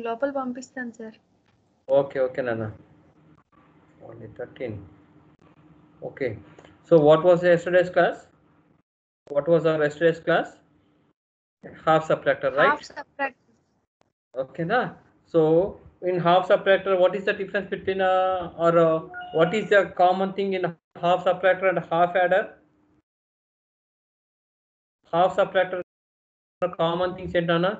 లోపల పంపిస్తాను sir. Okay నాన్న. Only 13. Okay. So what was yesterday's class? What was our yesterday's class? Half subtractor, right? Half subtractor. Okay na. So in half subtractor, what is the difference between what is the common thing in half subtractor and half adder? Half subtractor common things ఏంటన్నా?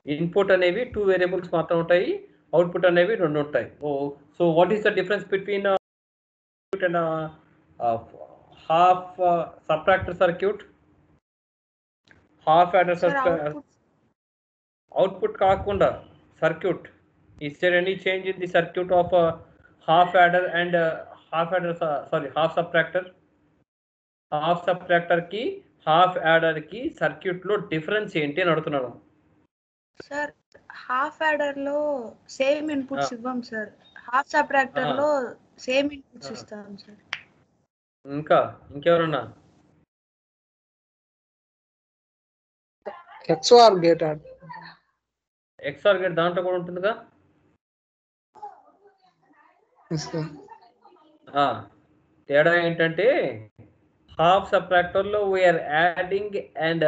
Input అనేవి 2 variables మాత్రం ఉంటాయి, output అనేవి 2 ఉంటాయి. So what is the difference between and half subtractor circuit? Half adder circuit output కాకుండా circuit. Is there any change in the circuit of half adder and half subtractor? Half subtractor ki half adder ki circuit lo difference ఏంటి అని అడుగుతున్నాను. Sir half adder లో same inputs ఇవ్వం sir, half subtractor లో same inputs ఇస్తాం sir. ఇంకెవరన్నా? XOR gate దాంట్లో కూడా ఉంటుందిగా. తేడా ఏంటంటే హాఫ్ సబ్ట్రాక్టర్ లో we are adding and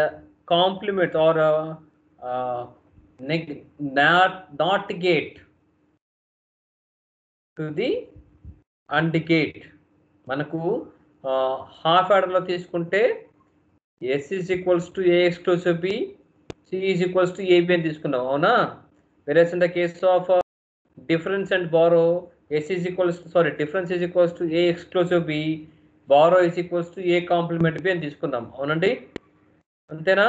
complement or not gate to the and gate. మనకు హాఫ్ యాడర్ లో తీసుకుంటే S is equals to A exclusive B, C is equals to AB అని తీసుకున్నాం, అవునా? Whereas in the case of difference and borrow, difference is equals to A exclusive B, borrow is equals to A complement B అని తీసుకున్నాం, అవునండి? అంతేనా?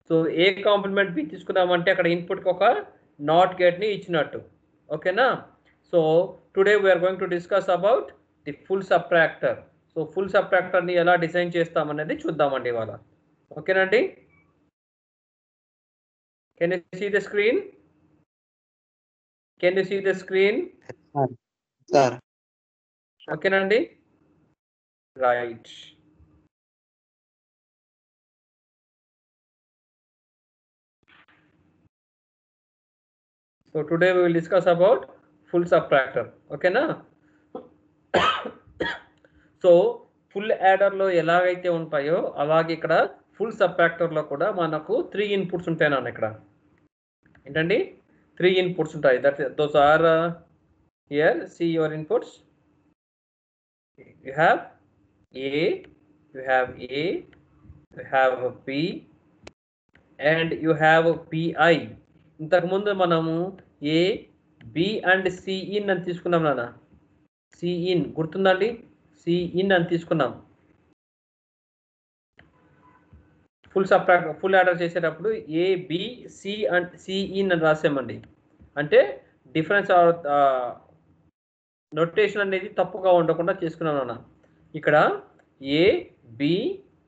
So A complement B తీసుకున్నామంటే అక్కడ ఇన్పుట్కి ఒక నాట్ గేట్ని ఇచ్చినట్టు, ఓకేనా? So today we are going to discuss about the full subtractor. So full సబ్ట్రాక్టర్ని ఎలా డిజైన్ చేస్తామనేది చూద్దామండి ఇవాళ, ఓకేనండి? Can you see the screen? Can you see the screen? Sir. Okay nandi? Right. So today we will discuss about full subtractor. Okay na? So full adder లో ఎలాగైతే ఉంటాయో అలాగే ఇక్కడ ఫుల్ సబ్ట్రాక్టర్ లో కూడా మనకు 3 ఇన్పుట్స్ ఉంటాయి నాన్న. ఇక్కడ ఏంటండి 3 ఇన్పుట్స్ ఉంటాయి. Those are here, see your inputs. You have A, you have B and you have PI. ఇంతకు ముందు మనము A, B and C in అని తీసుకున్నాం నాన్న. C in గుర్తుందండి? C in అని తీసుకున్నాం. ఫుల్ యాడర్ చేసేటప్పుడు A, B, C and C in అని రాసామండి. అంటే డిఫరెన్స్ నొటేషన్ అనేది తప్పుగా ఉండకుండా చేసుకున్నాను అన్న. ఇక్కడ A, B,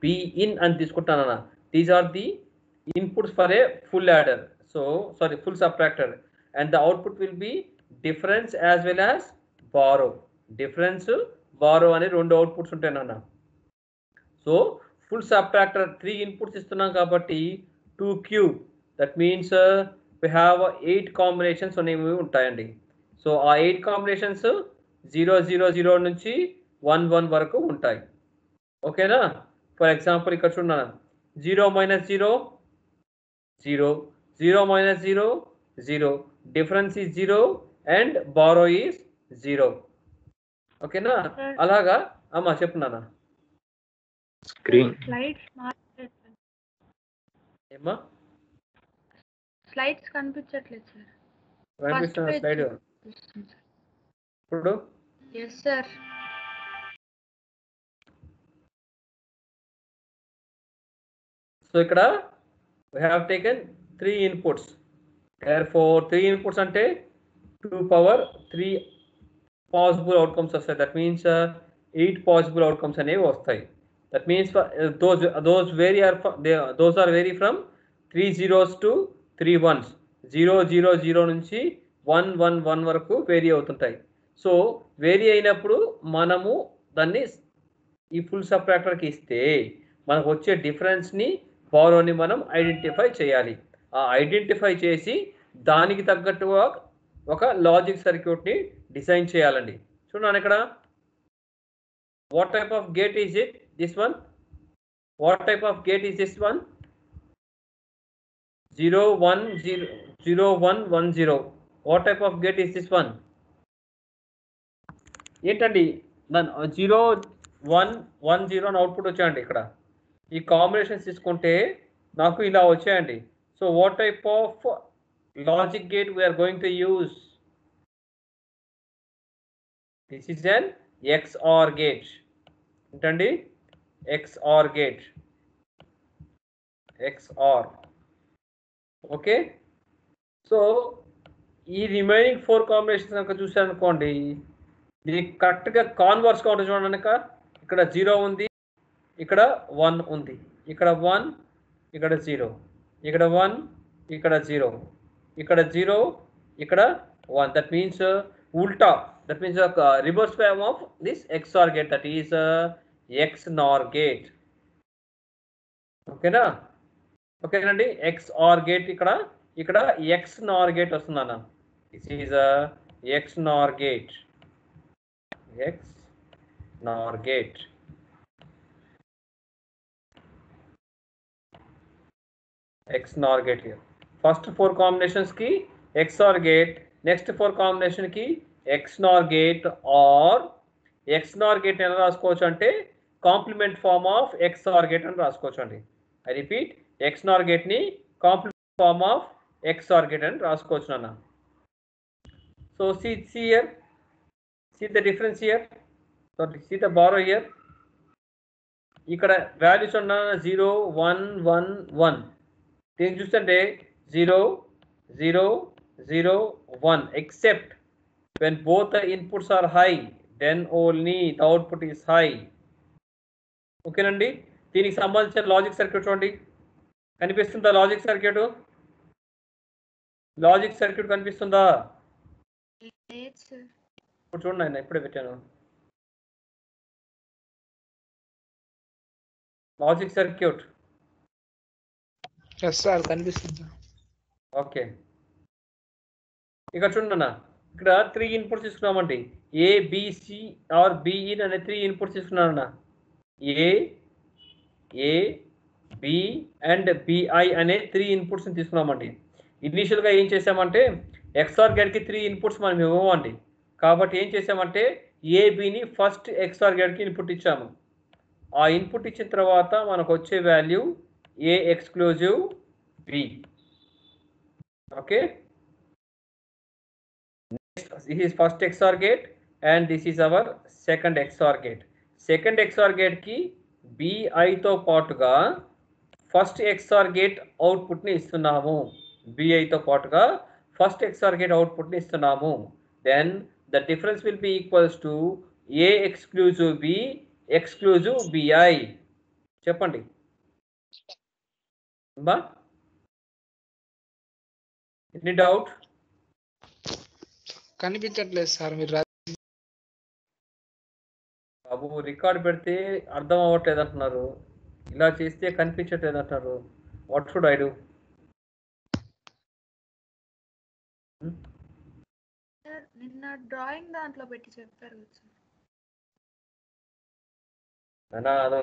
B in అని తీసుకుంటాను అన్న. These are the inputs for a full adder. full subtractor, and the output will be difference as well as borrow. Difference, borrow అనే 2 అవుట్పుట్స్ ఉంటాయి నాన్న. సో ఫుల్ సబ్ట్రాక్టర్ 3 ఇన్పుట్స్ ఇస్తున్నాం కాబట్టి 2 cube, that means we have 8 combinations అనేవి ఉంటాయండి. So ఆ 8 combinations 000 నుంచి 11 వరకు ఉంటాయి, ఓకేనా? ఫర్ ఎగ్జాంపుల్ ఇక్కడ చూడండి, 0 - 0 0, 0 - 0 0, difference is 0 and borrow is 0, ఓకేనా? అలాగా అమ్మా చెప్పు నాన్న. స్క్రీన్ స్లైడ్స్ ఏమ్మా స్లైడ్స్ కనిపించట్లేదు సార్. కనిపిస్తున్న స్లైడ్ ఇప్పుడు? yes sir. సో ఇక్కడ we have taken 3 inputs. Therefore 3 inputs అంటే 2 power 3 possible outcomes వస్తాయి. That means 8 possible outcomes అనేవి వస్తాయి. That means those are vary from 3 zeros to 3 ones. 0 0 0 నుంచి 1 1 1 వరకు వేరీ అవుతుంటాయి. సో వేరీ అయినప్పుడు మనము దాన్ని ఈ ఫుల్ సబ్ట్రాక్టర్కి ఇస్తే మనకు వచ్చే డిఫరెన్స్ని బారోని మనం ఐడెంటిఫై చేయాలి. ఆ ఐడెంటిఫై చేసి దానికి తగ్గట్టుగా ఒక లాజిక్ సర్క్యూట్ని డిజైన్ చేయాలండి. చూడండి ఇక్కడ what type of gate is it? This one. What type of gate is this one? 0 1 0 0 1 1 0. What type of gate is this one? ఏంటండి 0 1 1 0 అని అవుట్పుట్ వచ్చాయండి. ఇక్కడ ఈ కాంబినేషన్స్ తీసుకుంటే నాకు ఇలా వచ్చాయండి. So what type of logic gate we are going to use? This is an XOR gate. ఏంటండి? XOR gate. XOR. Okay. So ఈ రిమైనింగ్ 4 కాంబినేషన్స్ కనుక చూసారనుకోండి, ఇది కరెక్ట్గా కాన్వర్స్గా ఉంటుంది. చూడండి, ఇక్కడ 0 ఉంది, ఇక్కడ 1 ఉంది, ఇక్కడ 1, ఇక్కడ 0, ఇక్కడ 1, ఇక్కడ 0, ఇక్కడ 0, ఇక్కడ 1. దట్ మీన్స్ ఉల్టా. That means reverse form of this XOR gate, that is XNOR gate. ఓకేనా? ఓకేనండి. XOR గేట్ ఇక్కడ XNOR గేట్ వస్తుందన్న. This is XNOR gate. XNOR gate. XNOR gate here. First 4 combinations ki XOR gate, next 4 combination ki XNOR gate, or XNOR gate ఎలా రాసుకోవచ్చు అంటే complement form of XOR gate అని రాసుకోవచ్చు అండి. I repeat, XNOR gate ని complement form of XOR gate అని రాసుకోవచ్చు అన్న. So see here. See the difference here. So see the borrow here. ఇక్కడ వాల్యూస్ ఉన్న 0 1 1 1. దీన్ని చూస్తుంటే 0 0 0 1. Except when both the inputs are high, then only the output is high. ఓకేనండి. దీనికి సంబంధించిన లాజిక్ సర్క్యూట్ చూడండి. కనిపిస్తుందా లాజిక్ సర్క్యూట్? లాజిక్ సర్క్యూట్ కనిపిస్తుందా? ఇప్పుడు చూడండి, ఆయన ఇప్పుడే పెట్టాను. Logic circuit. ఎస్ సార్, కనిపిస్తుంది. ఓకే, ఇక్కడ చూడండి అన్న, ఇక్కడ 3 ఇన్పుట్స్ తీసుకున్నామండి. ఏ బిసి ఆర్ బిఇన్ అనే 3 ఇన్పుట్స్ తీసుకున్నానన్న. ఏ బి అండ్ బిఐ అనే 3 ఇన్పుట్స్ తీసుకున్నామండి. ఇనిషియల్గా ఏం చేసామంటే XOR గేట్కి 3 ఇన్పుట్స్ మనం ఇవ్వమండి. కాబట్టి ఏం చేసామంటే ఏబిని ఫస్ట్ XOR గేట్కి ఇన్పుట్ ఇచ్చాము. ఆ ఇన్పుట్ ఇచ్చిన తర్వాత మనకు వచ్చే value A exclusive B. Okay, this is first XOR gate and this is our second XOR gate. Second XOR gate ki BI తో పాటుగా ఫస్ట్ XOR gate అవుట్పుట్ ని ఇస్తున్నాము. BI తో పాటుగా ఫస్ట్ XOR gate అవుట్పుట్ ని ఇస్తున్నాము. Then the difference will be equals to A exclusive B exclusive BI. చెప్పండి బా, ఎనీ డౌట్? కనిపించట్లేదు సార్. మీరు బాబు రికార్డ్ పెడితే అర్థం అవ్వట్లేదు అంటున్నారు, ఇలా చేస్తే కనిపించట్లేదు అంటున్నారు. What should I do? నిన్న డ్రాయింగ్ దాంట్లో పెట్టి చెప్పారు అదో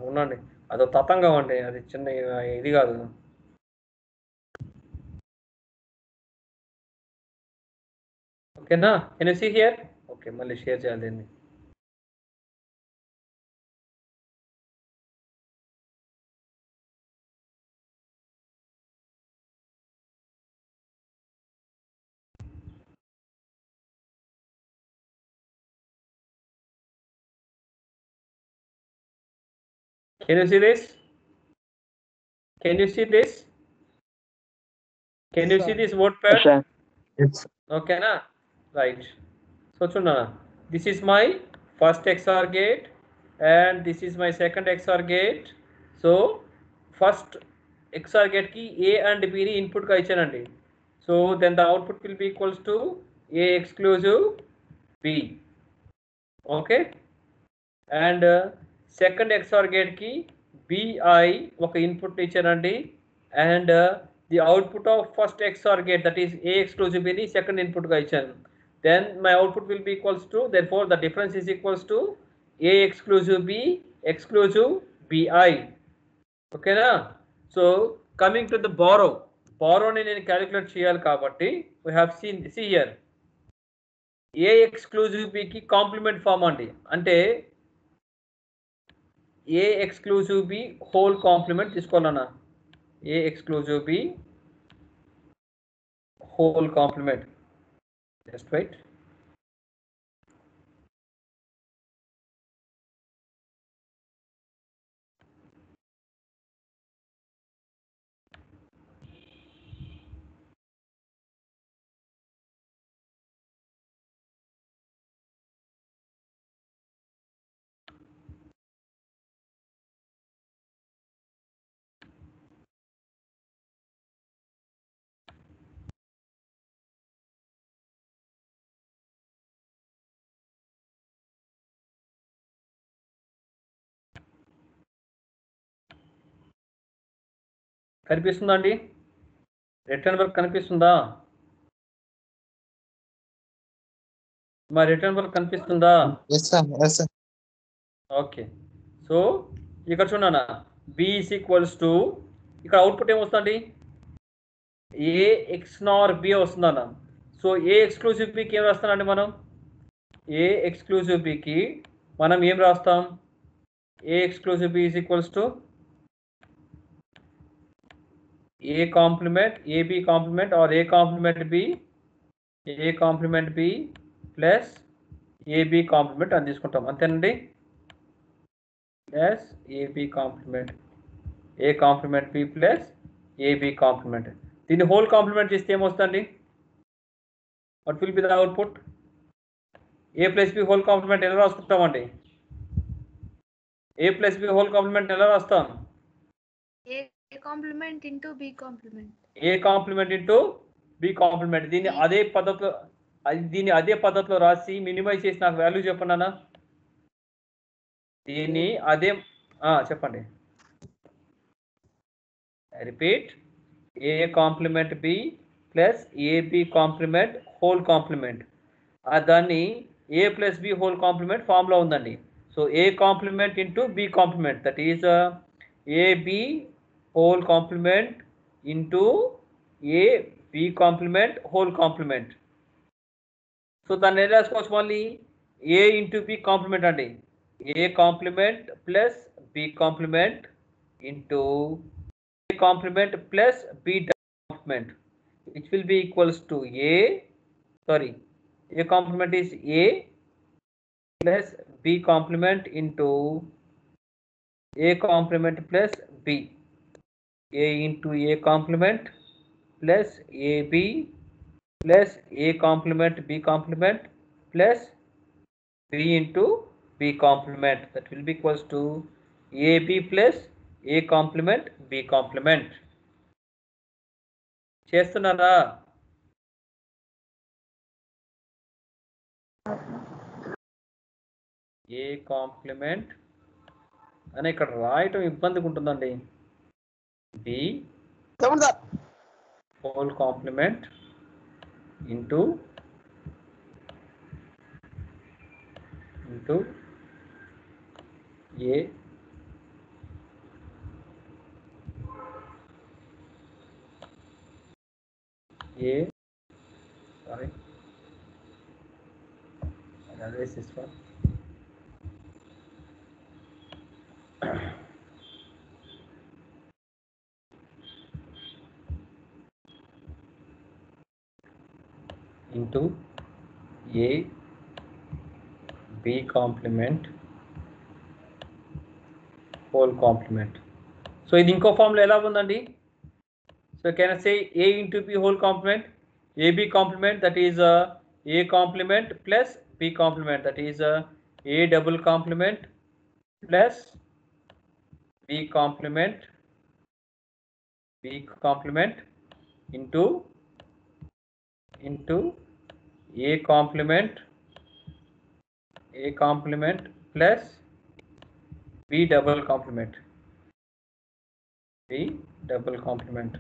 ఉండండి, అదో తతంగం అండి, అది చిన్న ఇది కాదు. ఓకేనా? Can you see here? Okay, మళ్ళీ షేర్ చేయాలి దీన్ని. Can you see this? Can you see this? Can you see this WordPad? Yes. Okay, na? Right. So chuna, this is my first XOR gate and this is my second XOR gate. So first XOR gate ki A and B ni input ka ichchanandi. So then the output will be equals to A exclusive B. Okay. And second XOR gate ki bi ఒక input ఇచ్చానండి and the output of first XOR gate that is a exclusive b ని second input గా ఇచ్చాను then my output will be equals to therefore the difference is equals to a exclusive b exclusive bi ఓకేనా so coming to the బారోని నేను calculate చేయాలి కాబట్టి we have seen see here a exclusive b కి complement form అండి అంటే a exclusive b whole complement తీసుకోవాలన్నా a exclusive b whole complement just wait కనిపిస్తుందా అండి రిటర్న్ వర్క్ కనిపిస్తుందా మా రిటర్న్ వర్క్ కనిపిస్తుందా Yes, sir. Yes, sir. Okay so ఇక్కడ చూడనా b ఈస్ ఈక్వల్స్ టు ఇక్కడ అవుట్పుట్ ఏమొస్తుందండి ఏ ఎక్స్ నార్ బి వస్తుందన్న సో ఏ ఎక్స్క్లూజివ్ బికి ఏం రాస్తానండి మనం ఏ ఎక్స్క్లూజివ్ బికి మనం ఏం రాస్తాం A exclusive B is equals to a complement ab complement or a complement b plus ab complement అని తీసుకుంటాం అంతేనండి plus ab complement a complement b plus ab complement దీన్ని హోల్ కాంప్లిమెంట్ చేస్తే ఏమొస్తుందండి what will be the output a plus b whole complement ఎలా రాసుకుంటామండి a plus b whole complement ఎలా రాస్తాం A complement into B complement. A complement into B complement దీన్ని అదే పద్ధతిలో రాసి minimise చేసి నాకు వాల్యూ చెప్పండి అన్న దీన్ని అదే చెప్పండి repeat A complement B plus AB complement whole complement దాన్ని A plus B whole complement form లో ఉందండి so A complement into B complement that is AB whole complement into a b complement whole complement so దాన్ని ఎలా రాసుకోవచ్చు మళ్ళీ a into b complement అండి a complement plus b complement into a complement plus b complement which will be equals to a complement is a plus b complement into a complement plus b a into a complement plus ab plus a complement b complement plus b into b complement that will be equals to ab plus a complement b complement చేస్తున్నారా a complement అని ఇక్కడ రాయటం ఇబ్బందిగా ఉంటుందండి b whole complement into a sorry I'll erase this one into a b complement whole complement so ఇది ఇంకో form లో ఎలా ఉందండి so can I say a into b whole complement ab complement that is a complement plus b complement that is a double complement plus b complement into a complement plus b double complement B double complement.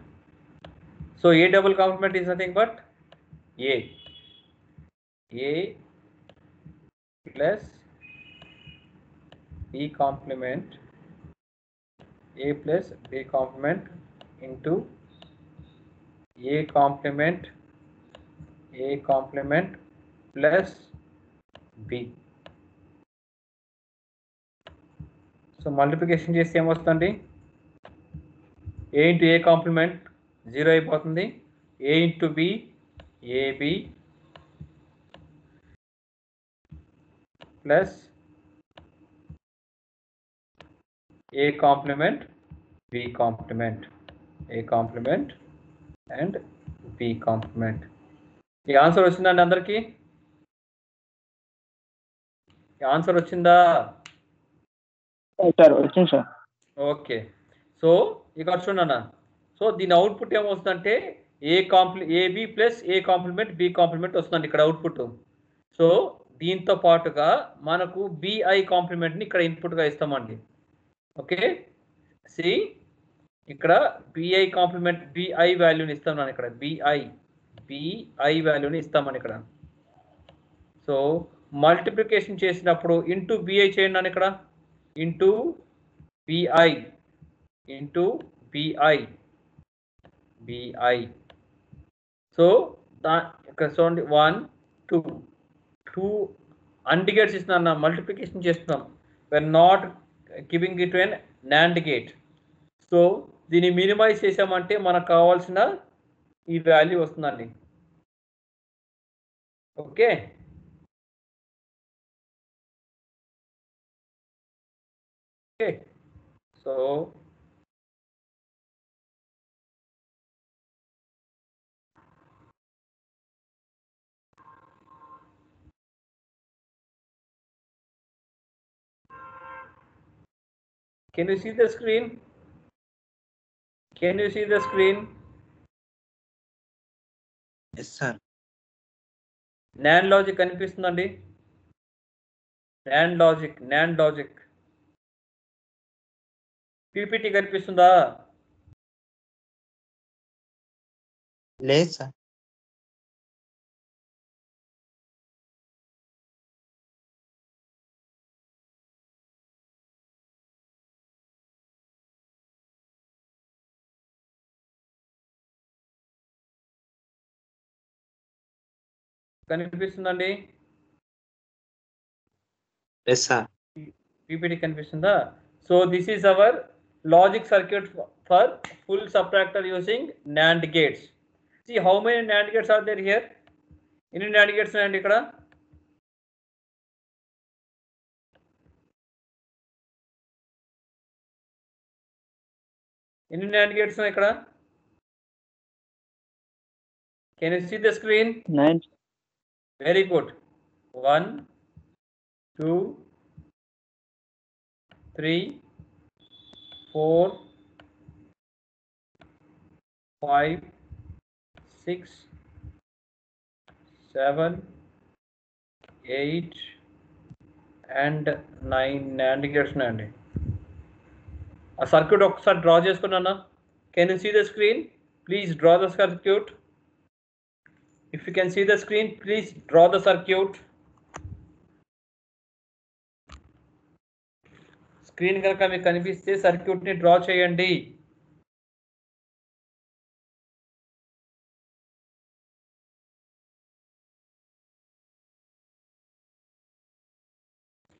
So A double complement is nothing but A plus B complement, A plus B complement into A complement plus B. So multiplication చేస్తే ఏమొస్తుందండి? A into A complement 0 అయిపోతుంది. A into B AB plus A complement B complement, A complement and B complement. ఈ answer వచ్చిందండి అందరికి? ఈ answer వచ్చిందా? Sir వచ్చింది sir. Okay. So ఇక్కడ చూడండి అన్న. సో దీని అవుట్పుట్ ఏమొస్తుందంటే AB plus A complement B complement వస్తుందండి ఇక్కడ అవుట్పుట్. సో దీంతో పాటుగా మనకు బిఐ కాంప్లిమెంట్ని ఇక్కడ ఇన్పుట్గా ఇస్తామండి. ఓకే, సి ఇక్కడ బిఐ కాంప్లిమెంట్ బిఐ వాల్యూని ఇస్తాం నేను ఇక్కడ బిఐ వాల్యూని ఇస్తామని ఇక్కడ. సో మల్టిప్లికేషన్ చేసినప్పుడు ఇంటూ బిఐ చేయండి అని ఇక్కడ, ఇంటూ బిఐ సో ఇక్కడ చూడండి 1 2 AND గేట్స్ ఇస్తున్నాను, మల్టిప్లికేషన్ చేస్తున్నాం. we're not giving it to an NAND gate. So దీన్ని మినిమైజ్ చేసామంటే మనకు కావాల్సిన ఈ వాల్యూ వస్తుందండి. Okay, so can you see the screen? Can you see the screen? Yes sir. NAND logic కనిపిస్తుందండి? NAND లాజిక్ PPT కనిపిస్తుందా? లేదు సార్. కనిపిస్తుందండి? Yes sir. PPT కనిపిస్తుందా? So this is our logic circuit for full subtractor using NAND gates. See how many NAND gates are there here? ఎన్ని NAND gates ఉన్నాయండి ఇక్కడ? ఎన్ని NAND gates ఉన్నాయి ఇక్కడ? Can you see the screen? 9. Very good. 1 2 3 4 5 6 7 8 and 9 NAND gates ఉన్నాయండి. ఆ circuit ఒకసారి draw చేసుకున్నానా? Can you see the screen? Please draw the circuit. If you can see the screen, please draw the circuit. Screen కనుక మీకు కనిపిస్తే circuit ని draw చేయండి.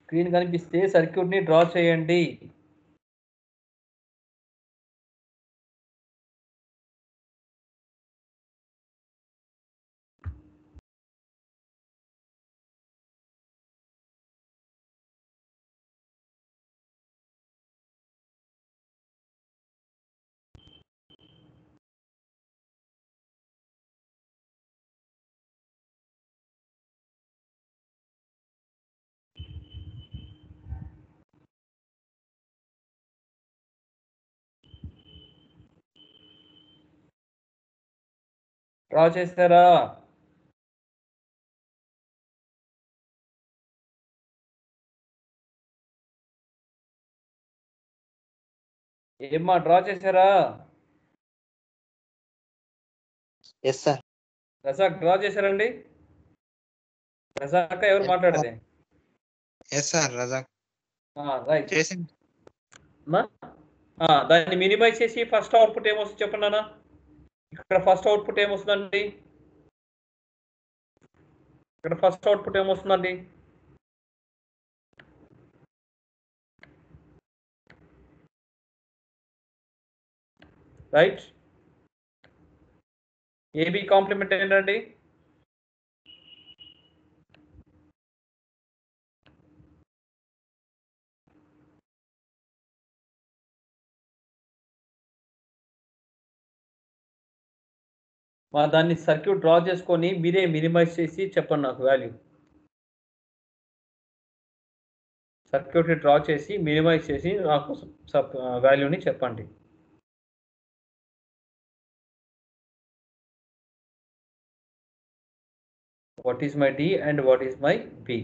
Screen కనిపిస్తే circuit ని డ్రా చేయండి. డ్రా చేస్తారా? ఏమ్మా డ్రా చేశారా? Yes sir. రజాక్ డ్రా చేశారండి? రజాక్ ఎవరు మాట్లాడేది? Yes sir Razak right. చేసింది. దాన్ని మినిమైజ్ చేసి ఫస్ట్ అవుట్పుట్ ఏమొస్తుంది చెప్పండి అన్న. ఇక్కడ ఫస్ట్ అవుట్పుట్ ఏమొస్తుందండి? ఇక్కడ ఫస్ట్ అవుట్పుట్ ఏమొస్తుందండి? రైట్. ఏబి కాంప్లిమెంట్ ఏంటండి? దాన్ని సర్క్యూట్ డ్రా చేసుకొని మీరే మినిమైజ్ చేసి చెప్పండి నాకు వాల్యూ. సర్క్యూట్ని డ్రా చేసి మినిమైజ్ చేసి నాకు వాల్యూని చెప్పండి. What is my D and what is my B?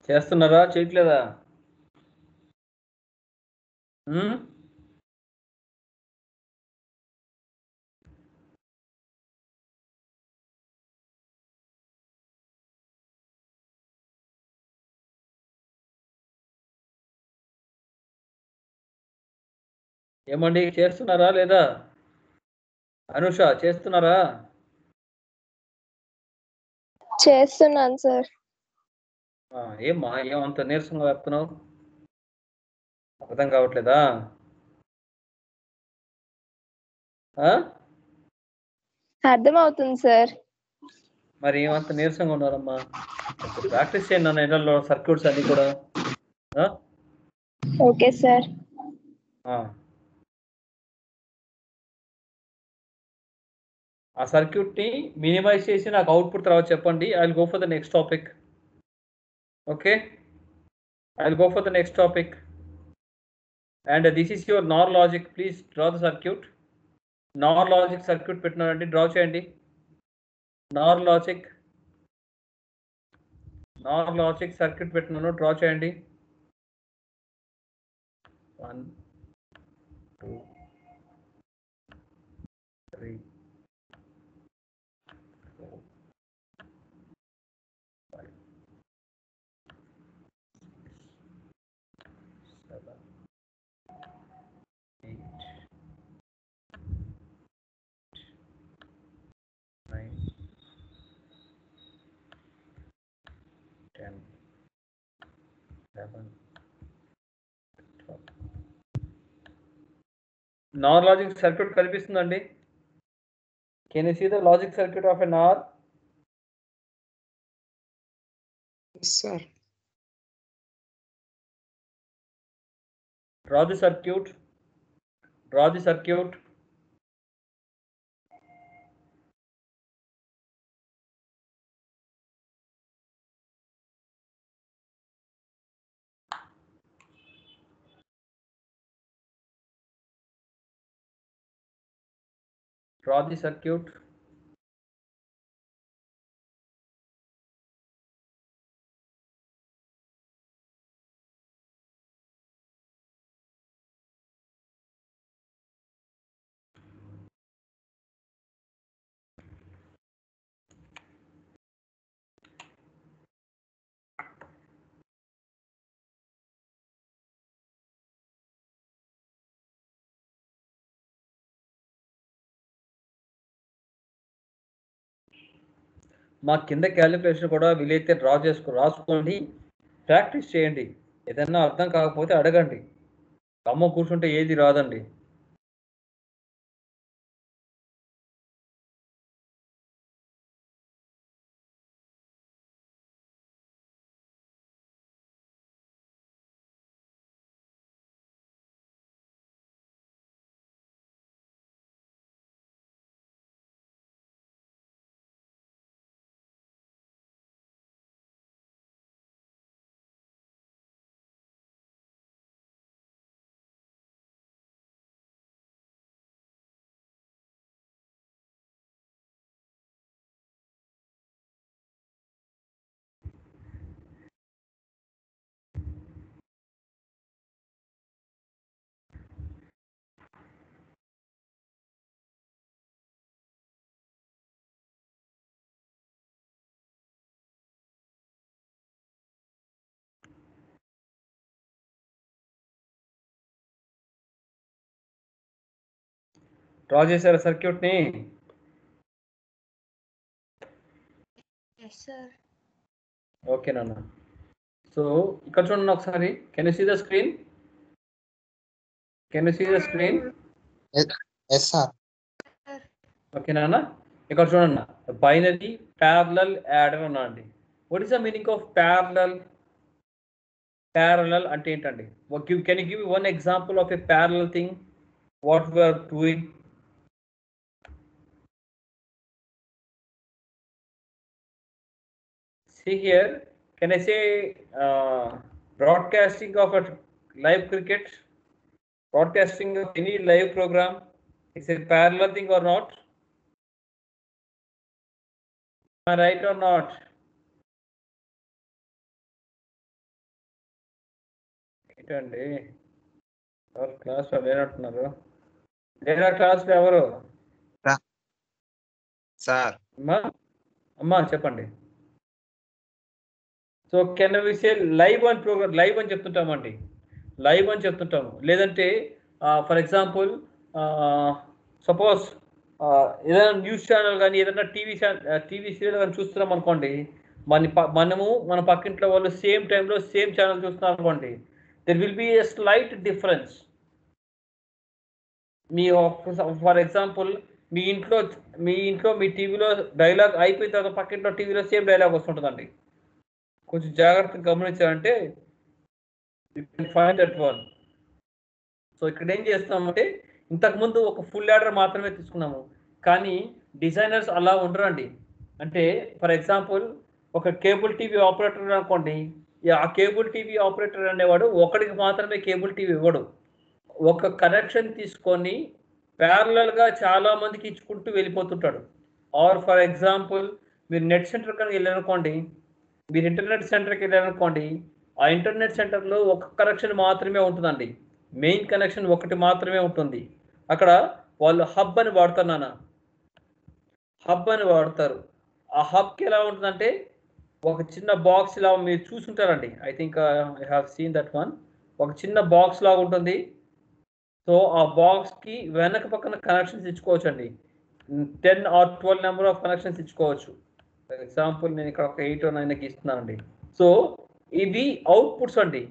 చేస్తున్నారా చేయట్లేదా? ఏమండి చేస్తున్నారా లేదా? అనుష చేస్తున్నారా? చేస్తున్నాను సార్. ఏమ్మా ఏమంత నీరసంగా చెప్తున్నావు? అర్థం కావట్లేదా? అర్థమవుతుంది సార్. మరి ఏమంత నీరసంగా ఉన్నారమ్మా? ప్రాక్టీస్ చేయండి అన్న ఇళ్లలో సర్క్యూట్స్ అన్ని కూడా. Okay sir. ఆ సర్క్యూట్ని మినిమైజ్ చేసి నాకు అవుట్పుట్ తర్వాత చెప్పండి. I will go for the next topic. Okay, I will go for the next topic. And this is your NOR logic. Please draw the circuit. NOR logic circuit పెట్టినారండి, draw చేయండి. NOR logic circuit పెట్టినాను, draw చేయండి. 1 2 3 4 5 7 8 9 10, 11, 12. NOR logic circuit కనిపిస్తుందండి? Can you see the logic circuit of a NOR? Yes, sir. Draw the circuit. Draw the circuit. Draw the circuit. మా కింద calculation కూడా వీలైతే రాసుకోండి, ప్రాక్టీస్ చేయండి. ఏదన్నా అర్థం కాకపోతే అడగండి. అమ్మ కూర్చుంటే ఏది రాదండి. డ్రా చేశారా సర్క్యూట్ ని? Yes sir. ఓకే నాన్న. సో ఇక్కడ చూడండి ఒకసారి. Can you see the screen? Can you see the screen? Yes, sir. Okay నాన్న. ఇక్కడ చూడండి, బైనరీ ప్యారలల్ యాడర్ ఉన్నాయండి. What is the meaning of parallel? Parallel అంటే ఏంటండి? Can you give one example of a parallel thing what we are doing? See here, can I say broadcasting of a live cricket, broadcasting of any live program is a parallel thing or not? Am I right or not? ఏంటండి ఎవరు class లో లేనట్టున్నారు? లేదా class లో ఎవరు? Sir. అమ్మా చెప్పండి. So can we say live అని program, live అని చెప్తుంటామండి, లైవ్ అని చెప్తుంటాము. లేదంటే ఫర్ ఎగ్జాంపుల్ సపోజ్ ఏదైనా న్యూస్ ఛానల్ కానీ ఏదైనా టీవీ సీరియల్ కానీ చూస్తున్నాం అనుకోండి, మన పక్కింట్లో వాళ్ళు సేమ్ టైంలో సేమ్ ఛానల్ చూస్తున్నారు అనుకోండి, there will be a slight difference. For example మీ ఇంట్లో మీ టీవీలో డైలాగ్ అయిపోయిన తర్వాత పక్కింట్లో టీవీలో సేమ్ డైలాగ్ వస్తుంటుందండి. కొంచెం జాగ్రత్తగా గమనించాలంటే you can find that one. So ఇక్కడ ఏం చేస్తున్నామంటే ఇంతకుముందు ఒక ఫుల్ యాడర్ మాత్రమే తీసుకున్నాము, కానీ డిజైనర్స్ అలా ఉండరండి. అంటే ఫర్ ఎగ్జాంపుల్ ఒక కేబుల్ టీవీ ఆపరేటర్ అనుకోండి, ఆ కేబుల్ టీవీ ఆపరేటర్ అనేవాడు ఒకడికి మాత్రమే కేబుల్ టీవీ ఇవ్వడు. ఒక కనెక్షన్ తీసుకొని ప్యారలల్గా చాలా మందికి ఇచ్చుకుంటూ వెళ్ళిపోతుంటాడు. ఆర్ ఫర్ ఎగ్జాంపుల్ మీరు నెట్ సెంటర్ కనుక వెళ్ళారనుకోండి, మీరు ఇంటర్నెట్ సెంటర్కి వెళ్ళారనుకోండి, ఆ ఇంటర్నెట్ సెంటర్లో ఒక కనెక్షన్ మాత్రమే ఉంటుందండి, మెయిన్ కనెక్షన్ ఒకటి మాత్రమే ఉంటుంది. అక్కడ వాళ్ళు హబ్ అని వాడతారు నాన్న, హబ్ అని వాడతారు. ఆ హబ్కి ఎలా ఉంటుందంటే ఒక చిన్న బాక్స్ ఇలా మీరు చూసుంటారండి, I think I have seen that one. ఒక చిన్న బాక్స్ లాగా ఉంటుంది. సో ఆ బాక్స్కి వెనక పక్కన కనెక్షన్స్ ఇచ్చుకోవచ్చు అండి, 10 or 12 నెంబర్ ఆఫ్ కనెక్షన్స్ ఇచ్చుకోవచ్చు. ఫర్ ఎగ్జాంపుల్ నేను ఇక్కడ ఒక 8 or 9 ఇస్తున్నానండి. సో ఇది అవుట్పుట్స్ అండి.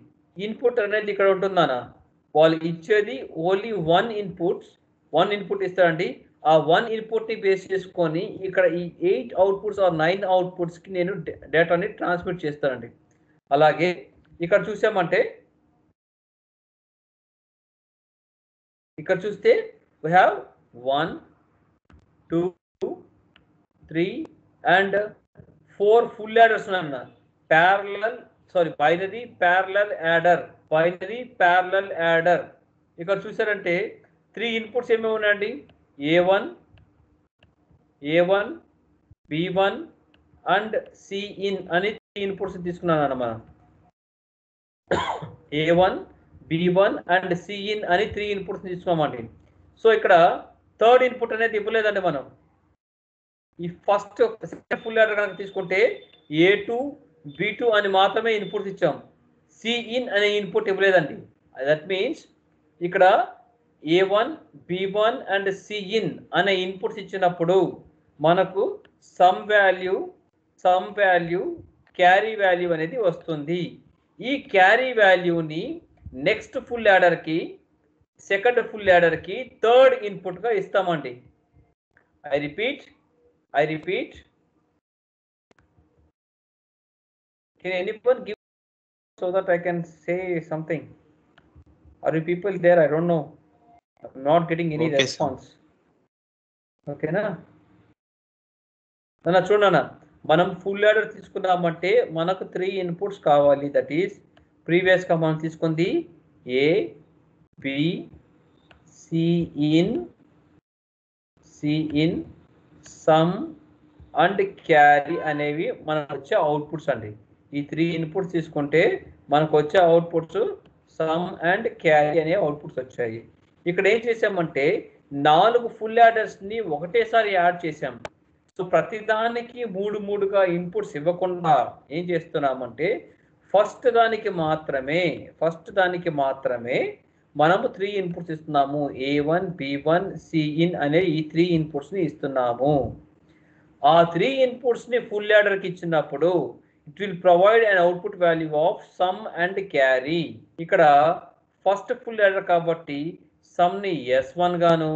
ఇన్పుట్ అనేది ఇక్కడ ఉంటుందనా, వాళ్ళు ఇచ్చేది ఓన్లీ వన్ ఇన్పుట్ ఇస్తారండి. ఆ వన్ ఇన్పుట్ ని బేస్ చేసుకొని ఇక్కడ ఈ 8 అవుట్పుట్స్ ఆర్ 9 అవుట్పుట్స్ కి నేను డేటాని ట్రాన్స్మిట్ చేస్తానండి. అలాగే ఇక్కడ చూసామంటే ఇక్కడ చూస్తే we have 1 2 3 and 4 full adders ఉన్నాయన్న. Binary parallel adder. ఇక్కడ చూసారంటే 3 ఇన్పుట్స్ ఏమేమి ఉన్నాయండి, A1 B1 అండ్ Cin అని 3 ఇన్పుట్స్ తీసుకున్నాను అన్న మనం. A1 B1 అండ్ Cin అని 3 ఇన్పుట్స్ తీసుకున్నామండి. సో ఇక్కడ థర్డ్ ఇన్పుట్ అనేది ఇవ్వలేదండి మనం. ఈ ఫస్ట్ ఫుల్ యాడర్ కనుక తీసుకుంటే A2 B2 అని మాత్రమే ఇన్పుట్స్ ఇచ్చాం. Cin అనే ఇన్పుట్ ఇవ్వలేదండి. దట్ మీన్స్ ఇక్కడ A1 B1 అండ్ Cin అనే ఇన్పుట్స్ ఇచ్చినప్పుడు మనకు సమ్ వాల్యూ క్యారీ వాల్యూ అనేది వస్తుంది. ఈ క్యారీ వాల్యూని నెక్స్ట్ ఫుల్ యాడర్ కి, సెకండ్ ఫుల్ యాడర్ కి థర్డ్ ఇన్పుట్ గా ఇస్తామండి. I repeat. Can anyone give so that I can say something? Are you people there? I don't know. I'm not getting any response. Okay na? Nana chudana, మనం full adder తీసుకున్నామంటే మనకు 3 inputs కావాలి. That is previous గా మనం తీసుకుంది A B Cin some and carry అనేవి మనకు వచ్చే అవుట్పుట్స్ అండి. ఈ 3 ఇన్పుట్స్ తీసుకుంటే మనకు వచ్చే అవుట్పుట్స్ సమ్ అండ్ క్యారీ అనే అవుట్పుట్స్ వచ్చాయి. ఇక్కడ ఏం చేసామంటే 4 ఫుల్ యాడర్స్ ని ఒకటేసారి యాడ్ చేసాం. సో ప్రతిదానికి 3గా ఇన్పుట్స్ ఇవ్వకుండా ఏం చేస్తున్నామంటే ఫస్ట్ దానికి మాత్రమే మనము 3 ఇన్పుట్స్ ఇస్తున్నాము. A1 B1 Cin అనే ఈ 3 ఇన్పుట్స్ ని ఇస్తున్నాము. ఆ 3 ఇన్పుట్స్ ని ఫుల్ యాడర్ కి ఇచ్చినప్పుడు it will provide an output value of some and carry. ఇక్కడ ఫస్ట్ ఫుల్ యాడర్ కాబట్టి సమ్ ని S1 గాను,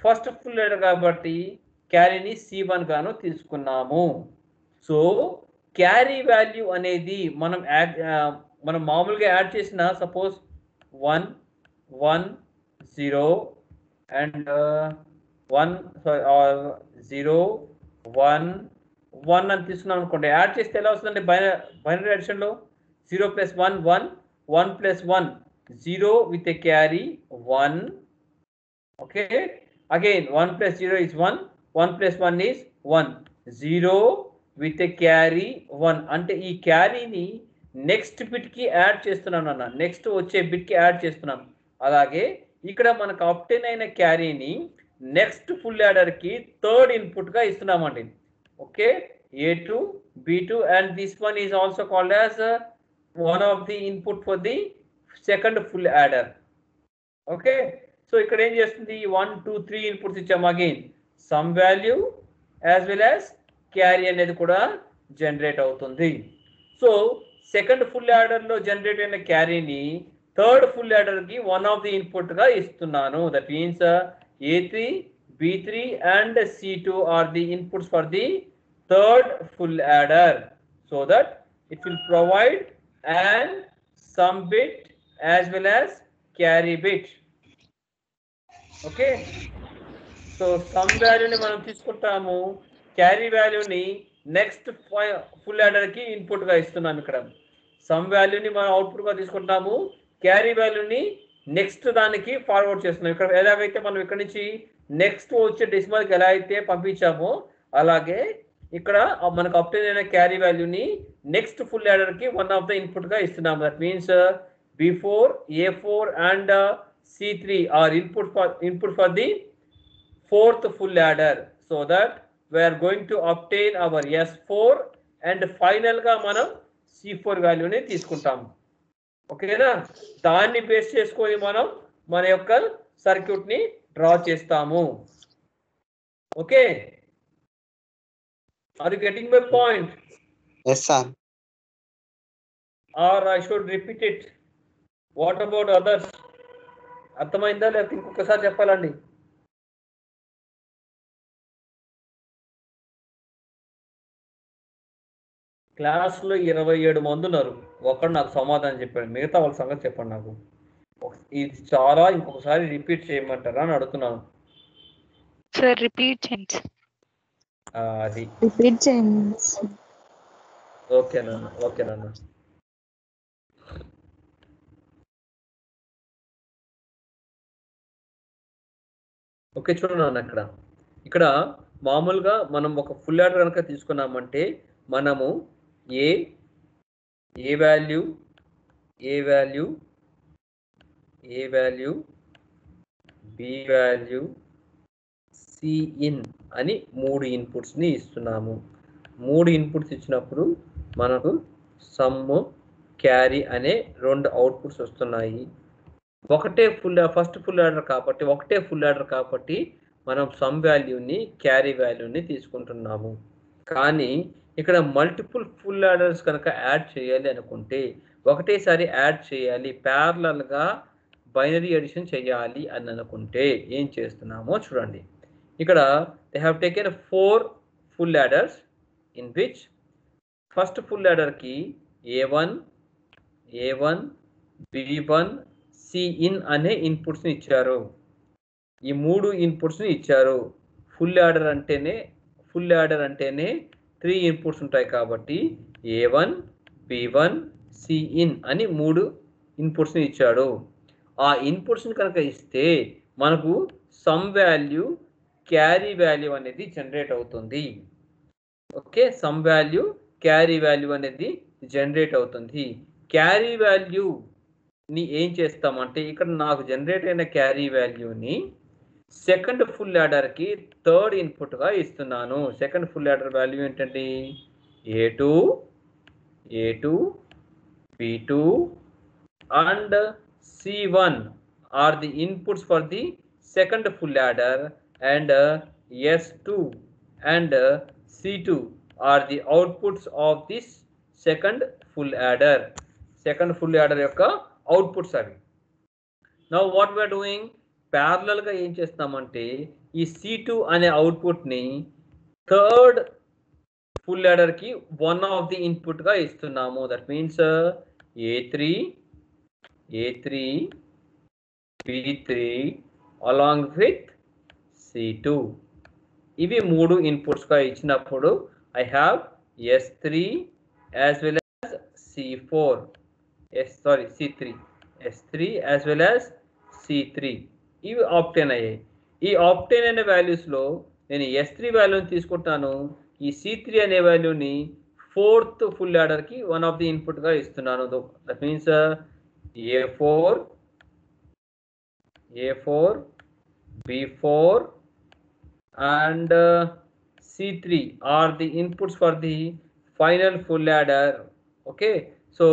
ఫస్ట్ ఫుల్ యాడర్ కాబట్టి క్యారీని C1 గాను తీసుకున్నాము. సో క్యారీ వాల్యూ అనేది మనం మామూలుగా యాడ్ చేసిన సపోజ్ 1 0 and 0 1 1 అని తీసుకున్నాం అనుకోండి. యాడ్ చేస్తే ఎలా వస్తుందండి, బైనరీ అడిషన్ లో 0 + 1 1 1 + 1 0 with a carry 1. okay, again 1 + 0 is 1, 1 + 1 is 1, 0 with a carry 1. అంటే ఈ క్యారీని నెక్స్ట్ బిట్ కి యాడ్ చేస్తున్నాం అన్న, నెక్స్ట్ వచ్చే బిట్ కి యాడ్ చేస్తున్నాం. అలాగే ఇక్కడ మనకు ఆబ్టైన్ అయిన క్యారీని నెక్స్ట్ ఫుల్ యాడర్ కి థర్డ్ ఇన్పుట్ గా ఇస్తున్నామండి. Okay, A2 B2 and this one is also called as one of the input for the second full adder. Okay, so ఇక్కడ ఏం చేస్తుంది, 1 2 3 ఇన్పుట్స్ ఇచ్చాము. Again some value as well as carry అనేది కూడా generate అవుతుంది. So second full adder లో generate అయిన క్యారీని third full adder కి వన్ ఆఫ్ ది ఇన్పుట్ గా ఇస్తున్నాను. That means A3 B3 and C2 are the inputs for the third full adder, so that it will provide an sum bit as well as carry bit. okay, so sum value ni manam తీసుకుంటాము, carry value ni next full adder కి input గా ఇస్తున్నాం. ఇక్కడ some వాల్యూని మనం output గా తీసుకుంటాము, carry వాల్యూని నెక్స్ట్ దానికి ఫార్వర్డ్ చేస్తున్నాం. ఇక్కడ ఎలాగైతే మనం ఇక్కడ నుంచి నెక్స్ట్ వచ్చే డెసిమల్ కి ఎలా అయితే పంపించామో అలాగే ఇక్కడ మనకు అప్టైన్ అయిన క్యారీ వాల్యూని నెక్స్ట్ ఫుల్ యాడర్ కి వన్ ఆఫ్ ద ఇన్పుట్ గా ఇస్తున్నాము. That means B4 A4 and C3 are input for the fourth full adder, so that we are going to obtain our S4 and final గా మనం C4 వాల్యూని తీసుకుంటాము. ఓకేనా, దాన్ని base చేసుకొని మనం మన యొక్క సర్క్యూట్ ని డ్రా చేస్తాము. Okay, are you getting my point? Yes, sir. Or I should repeat it? What about others? అర్థమైందా లేకపోతే ఇంకొకసారి చెప్పాలండి? క్లాస్లో 27 మంది ఉన్నారు, ఒకడు నాకు సమాధానం చెప్పాడు, మిగతా వాళ్ళ సంగతి చెప్పండి నాకు. ఇది చాలా ఇంకొకసారి రిపీట్ చేయమంటారా అని అడుగుతున్నాను. సార్ రిపీట్ చేయండి. అది రిపీట్ చేయండి. ఓకేనన్నా, ఓకేనన్నా. ఓకే చూడండి ఇక్కడ మామూలుగా మనం ఒక ఫుల్ యాడర్ కనుక తీసుకున్నామంటే మనము A value B value C in అని 3 ఇన్పుట్స్ని ఇస్తున్నాము. 3 ఇన్పుట్స్ ఇచ్చినప్పుడు మనకు సమ్, క్యారీ అనే 2 అవుట్పుట్స్ వస్తున్నాయి. ఫస్ట్ ఫుల్ యాడర్ కాబట్టి మనం సమ్ వాల్యూని, క్యారీ వాల్యూని తీసుకుంటున్నాము. కానీ ఇక్కడ మల్టిపుల్ ఫుల్ యాడర్స్ కనుక యాడ్ చేయాలి అనుకుంటే ఒకటేసారి యాడ్ చేయాలి, ప్యారలల్గా బైనరీ అడిషన్ చేయాలి అని అనుకుంటే ఏం చేస్తున్నామో చూడండి. ఇక్కడ they have taken 4 full adders in which first full యాడర్కి A1, B1, Cin అనే ఇన్పుట్స్ని ఇచ్చారు. ఈ 3 ఇన్పుట్స్ని ఇచ్చారు. ఫుల్ యాడర్ అంటేనే 3 ఇన్పుట్స్ ఉంటాయి కాబట్టి A1, B1, Cin అని 3 ఇన్పుట్స్ని ఇచ్చాడు. ఆ ఇన్పుట్స్ని కనుక ఇస్తే మనకు సమ్ వాల్యూ, క్యారీ వాల్యూ అనేది జనరేట్ అవుతుంది. Okay, some value, carry value అనేది జనరేట్ అవుతుంది. క్యారీ వాల్యూని ఏం చేస్తామంటే ఇక్కడ నాకు జనరేట్ అయిన క్యారీ వాల్యూని సెకండ్ ఫుల్ యాడర్కి థర్డ్ ఇన్పుట్గా ఇస్తున్నాను. సెకండ్ ఫుల్ యాడర్ వాల్యూ ఏంటండి? A2, B2 and C1 are the inputs for the second full adder, and S2 and C2 are the outputs of this second full adder. Second full adder యొక్క outputs అవి. Now what we are doing, parallel గా ఏం చేస్తామంటే ఈ C2 అనే అవుట్పుట్ని third full adder కి one of the input గా ఇస్తున్నాము. That means A3, B3 along with C2. ఇవి 3 ఇన్పుట్స్ గా ఇచ్చినప్పుడు I have S3 as well as C4, C3, S3 as well as C3. ఇవి ఆప్టైన్ అయ్యాయి. ఈ ఆప్టైన్ అనే వాల్యూస్లో నేను S3 వాల్యూని తీసుకుంటాను, ఈ C3 అనే వాల్యూని ఫోర్త్ ఫుల్ యాడర్కి వన్ ఆఫ్ ది ఇన్పుట్గా ఇస్తున్నాను. That means A4, B4 and C3 are the inputs for the final full adder. Okay, so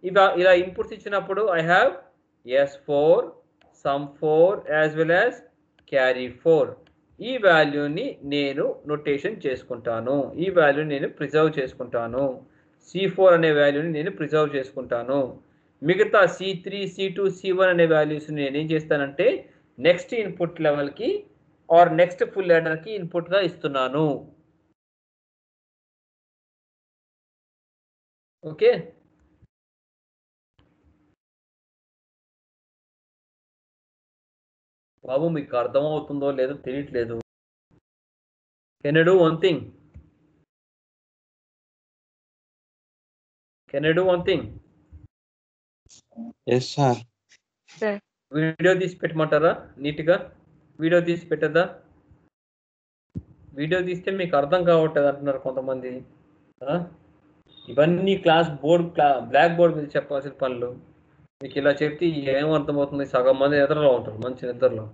ఇలా ఇన్పుట్స్ ఇచ్చినప్పుడు I have S4, sum 4 as well as carry 4. ఈ వాల్యూని నేను నొటేషన్ చేసుకుంటాను, ఈ వాల్యూని నేను ప్రిజర్వ్ చేసుకుంటాను. C4 అనే వాల్యూని నేను ప్రిజర్వ్ చేసుకుంటాను. మిగతా C3, C2, C1 అనే వాల్యూస్ నేను ఏం చేస్తానంటే నెక్స్ట్ ఇన్పుట్ లెవెల్కి ఆర్ నెక్స్ట్ ఫుల్ యాడర్కి ఇన్పుట్గా ఇస్తున్నాను. ఓకే, బాబు మీకు అర్థమవుతుందో లేదో తెలియట్లేదు. Can I do one thing? Yes, sir. Video తీసి పెట్టమంటారా? నీట్గా వీడియో తీసి పెట్టదా? వీడియో తీస్తే మీకు అర్థం కావట్లేదు అంటున్నారు కొంతమంది. ఇవన్నీ బ్లాక్ బోర్డ్ మీద చెప్పాల్సిన పనులు. మీకు ఇలా చెప్తే ఏం అర్థమవుతుంది? సగం మంది నిద్రలో ఉంటారు, మంచి నిద్రలో.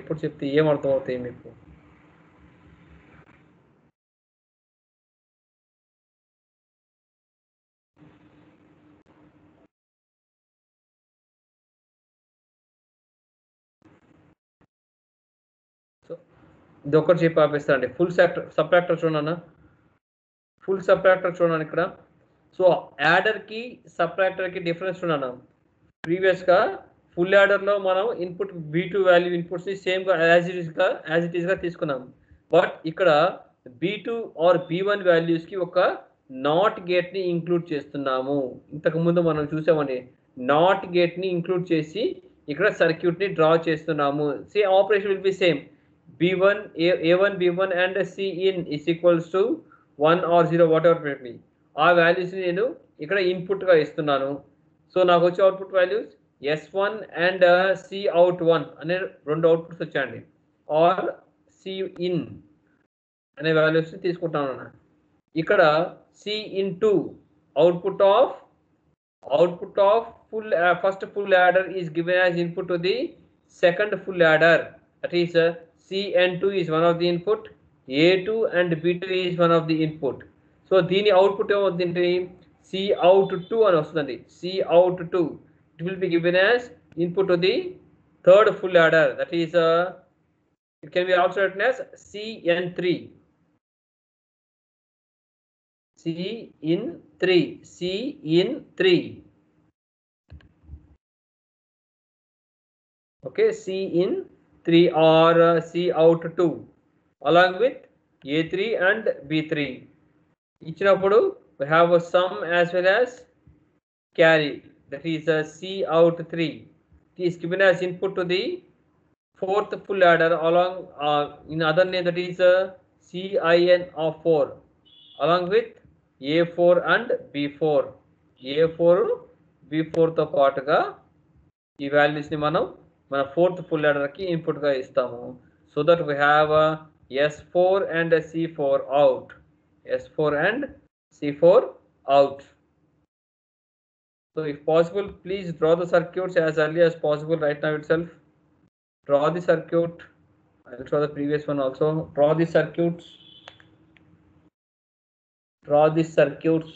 ఎప్పుడు చెప్తే ఏం అర్థమవుతాయి మీకు? సో ఇది ఒక్కటి చెప్పి ఆపేస్తానండి. ఫుల్ సబ్ట్రాక్టర్ చూడన్నా, ఫుల్ సబ్ట్రాక్టర్ చూడండి ఇక్కడ. సో యాడర్కి సబ్ట్రాక్టర్కి డిఫరెన్స్ చూడండి. ప్రీవియస్గా ఫుల్ యాడర్లో మనం ఇన్పుట్ B2 వాల్యూ ఇన్పుట్స్ని సేమ్గా యాజ్ ఇట్ ఈస్గా తీసుకున్నాం. బట్ ఇక్కడ B2 ఆర్ B1 వాల్యూస్కి ఒక నాట్ గేట్ని ఇంక్లూడ్ చేస్తున్నాము. ఇంతకుముందు మనం చూసామండి, నాట్ గేట్ని ఇంక్లూడ్ చేసి ఇక్కడ సర్క్యూట్ని డ్రా చేస్తున్నాము. Operation will be same. B1 A1 B1 and Cin is equals to 1 or 0 what ever it be. ఆ వాల్యూస్ని నేను ఇక్కడ ఇన్పుట్గా ఇస్తున్నాను. సో నాకు వచ్చే output values S1 and Cout1 అనే 2 అవుట్పుట్స్ వచ్చాయండి. ఆర్ Cin అనే వాల్యూస్ తీసుకుంటాను. ఇక్కడ Cin2 output of first full adder is given as input to the second full adder. That is Cn2 is one of the input, A2 and B2 is one of the input. So దీని output ఏమవుతుంది, Cout2 అని వస్తుందండి. Cout2 it will be given as input to the third full adder. That is it can be also written as Cn3. Cin3. Okay, Cin3 or Cout2 along with A3 and B3. ఇచ్చినప్పుడు we have a sum as well as carry. That is Cout3. It is given as input to the fourth full adder along in other name, that is Cin of 4 along with A4 and B4. A4 B4 తో పాటుగా ఈ వాల్యూస్ని మనం మన fourth full యాడర్కి ఇన్పుట్గా ఇస్తాము. So that we have S4 and C4 out. S4 and C4 out. So if possible, please draw the circuits as early as possible right now itself. Draw the circuit. I will show the previous one also. Draw the circuits. Draw the circuits.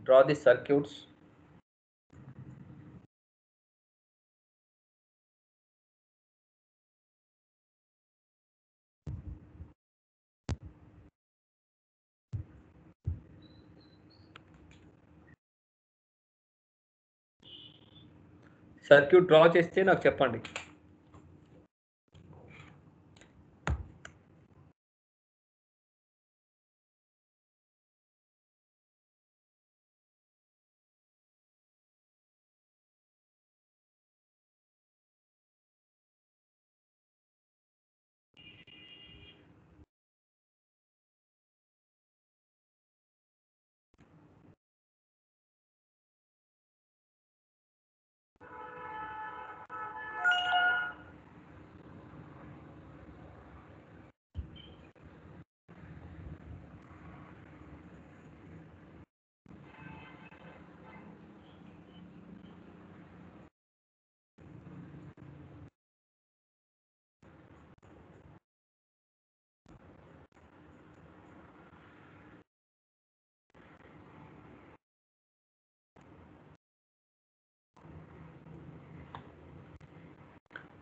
Draw the circuits. Circuit draw చేస్తే నాకు చెప్పండి.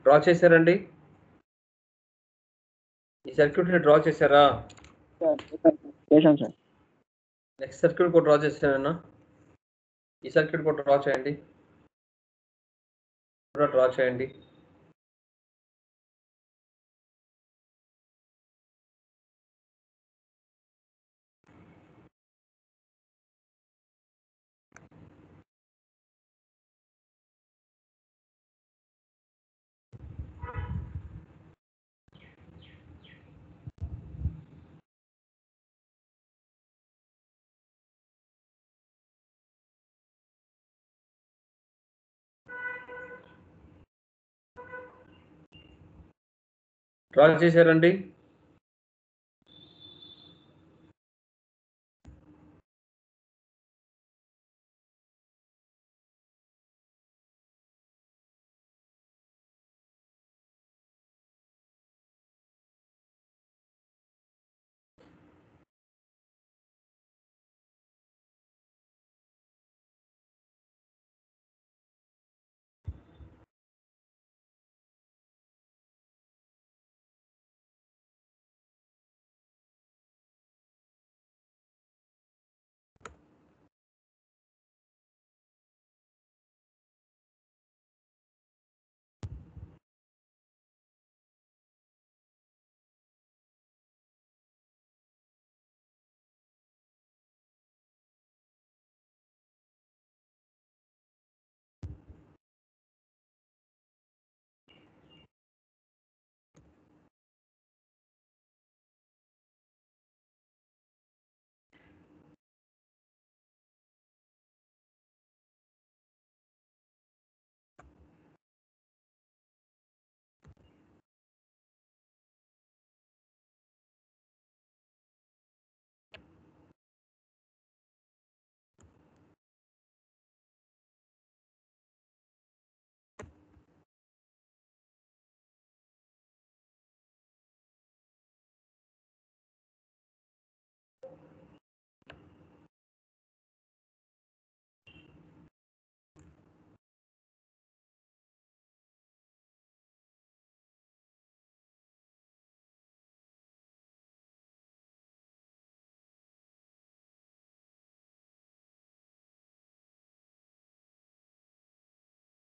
Draw చేశారండి? ఈ సర్క్యూట్ని draw చేశారా? చేశాను sir. Next circuit కూడా draw చేశానన్నా. ఈ సర్క్యూట్ కూడా డ్రా చేయండి. డ్రా చేయండి. డ్రా చేశారండి?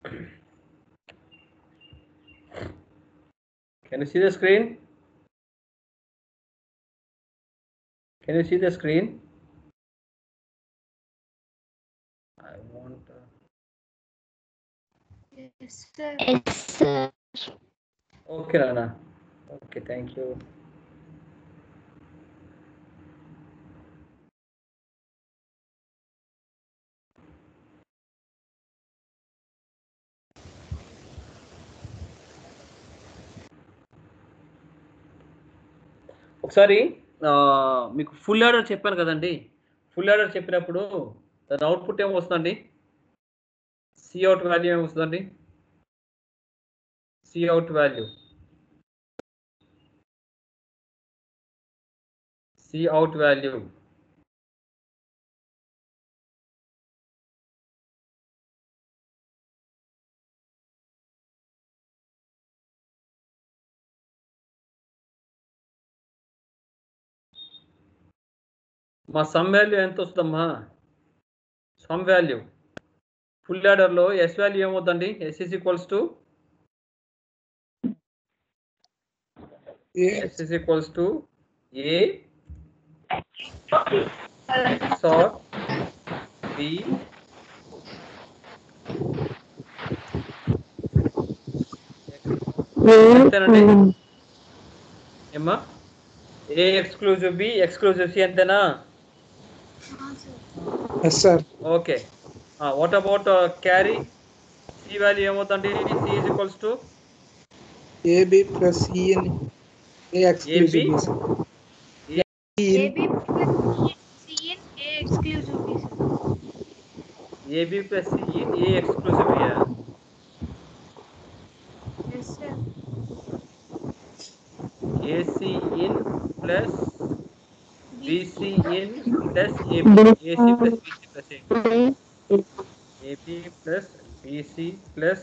Can you see the screen? Can you see the screen? I want. Yes, sir. Yes, sir. Okay, Rana. Okay, thank you. ఒకసారి మీకు ఫుల్ ఆర్డర్ చెప్పాను కదండి. ఫుల్ ఆర్డర్ చెప్పినప్పుడు దాని అవుట్పుట్ ఏమో వస్తుందండి. సిఅవుట్ వాల్యూ ఏమి వస్తుందండి? సిఅవుట్ వాల్యూ మా సమ్ వాల్యూ ఎంత వస్తుందమ్మా? సమ్ వాల్యూ ఫుల్ ఆర్డర్లో ఎస్ వాల్యూ ఏమవుతుందండి? S is equals to A XOR B అంతేనండి ఏమ్మా? A exclusive B exclusive C అంతేనా? Yes, sir. Okay. What about carry? C value ఏమవుతుందండి? C is equals to AB plus EN A exclusive B, sir. AB plus C in A exclusive B, sir. AB plus C in A exclusive B. Yes, sir. AC in plus BC in plus AB. AC plus BC plus AB. AB plus BC plus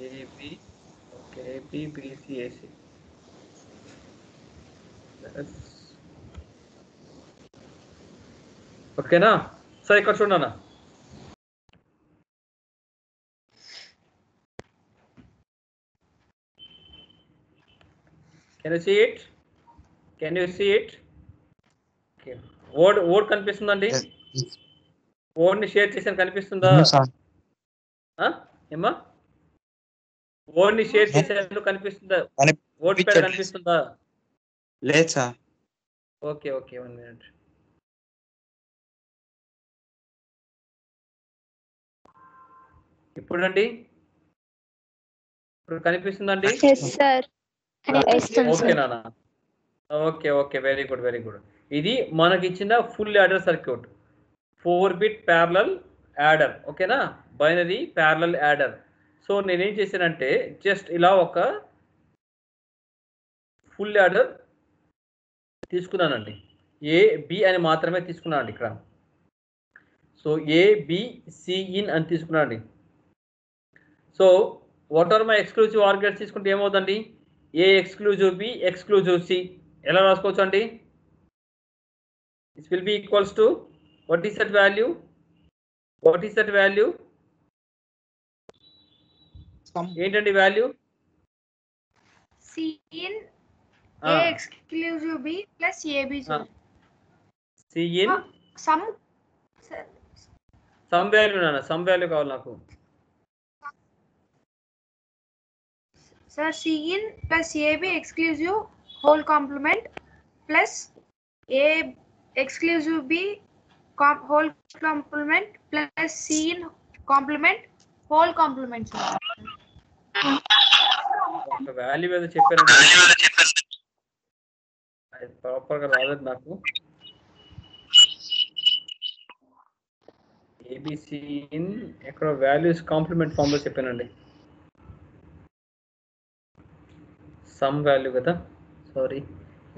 AB. Okay, AB, BC, AC. ఓకేనా? సరే ఇక్కడ చూడన్నా. Can you see it? Okay. Word కనిపిస్తుందండి? Word ని share చేసాను కనిపిస్తుందా? ఏమ్మా? Word ని షేర్ చేసాను కనిపిస్తుందా? Word పేరు కనిపిస్తుందా? లేదు సార్. Okay 1 minute. ఇప్పుడండి? ఇప్పుడు కనిపిస్తుందండి? Yes sir. ఓకే నాన్న. Okay very good. ఇది మనకి ఇచ్చిన full adder circuit 4-bit parallel adder. ఓకేనా? Binary parallel adder. సో నేనేం చేశానంటే జస్ట్ ఇలా ఒక ఫుల్ యాడర్ తీసుకున్నానండి. ఏ బి అని మాత్రమే తీసుకున్నానండి ఇక్కడ. So A B C in అని తీసుకున్నానండి. So what are my exclusive or gates తీసుకుంటే ఏమవుతుందండి? A exclusive B exclusive C ఎలా రాసుకోవచ్చు అండి? This will be equals to what is that value? ఏంటండి value? C in A exclusive B plus AB, sir. C in Some, sir. Sum value నాన్న. Sum value కావాలి నాకు. Sir, C in plus AB exclusive whole complement plus A exclusive B whole complement plus C in complement whole complement, sir. ఒక value ఏదో చెప్పారండి, అది ప్రాపర్గా రాలేదు నాకు. ఏబిసి ఇన్ ఎక్కడ వాల్యూస్ కాంప్లిమెంట్ ఫామ్ లో చెప్పానండి. సమ్ వాల్యూ కదా, sorry.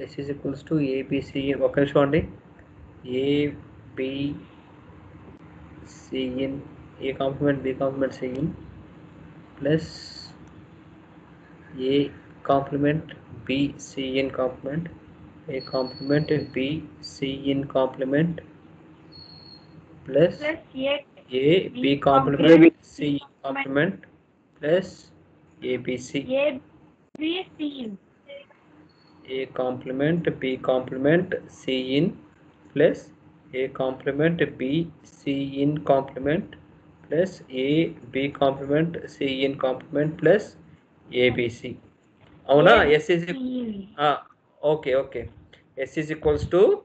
S is equals to ABC. ఒక నిమిషం అండి. ABC in A complement B complement C in plus A complement B C in complement A complement B C in complement plus plus A B complement C complement plus ABC. B C in. A complement B complement C in plus A complement B C in complement plus A B complement C in complement plus ABC. అవునా S is okay, okay. S is equals to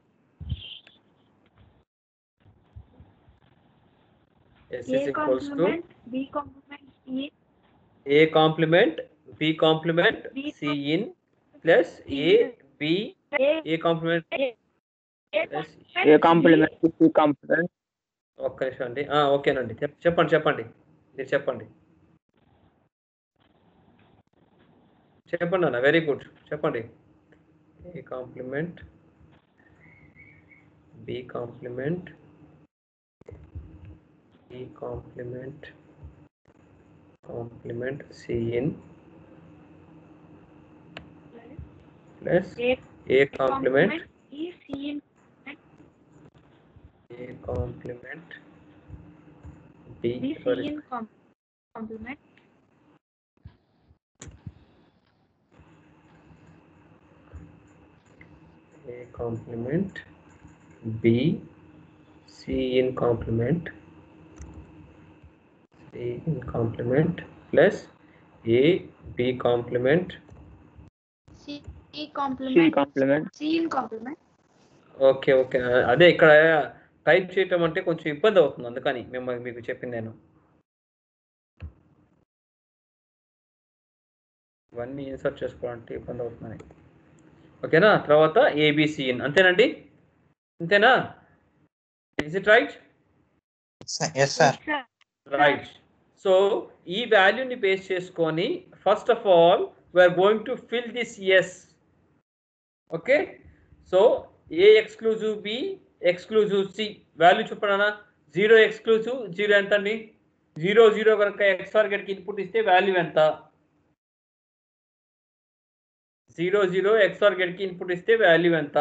S is A equals to complement B complement E A complement B complement C in plus A B A complement plus A complement to C complement. ఒక్క నిమిషం అండి ఓకేనండి చెప్పండి మీరు చెప్పండి అన్న very good చెప్పండి A complement B complement E complement C in plus A complement E C in A complement B B C sorry in complement A complement B C in complement plus A B complement C complement C in complement. Okay అదే ఇక్కడ type చేయటం అంటే కొంచెం ఇబ్బంది అవుతుంది అందుకని మీకు చెప్పింది నేను ఇవన్నీ ఇన్సర్ట్ చేసుకోవాలంటే ఇబ్బంది అవుతుందని ఓకేనా తర్వాత ఏబిసిఎన్ అంతేనండి అంతేనా is it right yes sir right so ఈ వాల్యూని బేస్ చేసుకొని first of all we are going to fill this S okay so A exclusive B exclusive C value చెప్పనా 0 ఎక్స్క్లూజివ్ 0 ఎంత అండి 0 కనుక XOR గేట్కి ఇన్పుట్ ఇస్తే వాల్యూ ఎంత 0 XOR గేట్కి ఇన్పుట్ ఇస్తే వాల్యూ ఎంత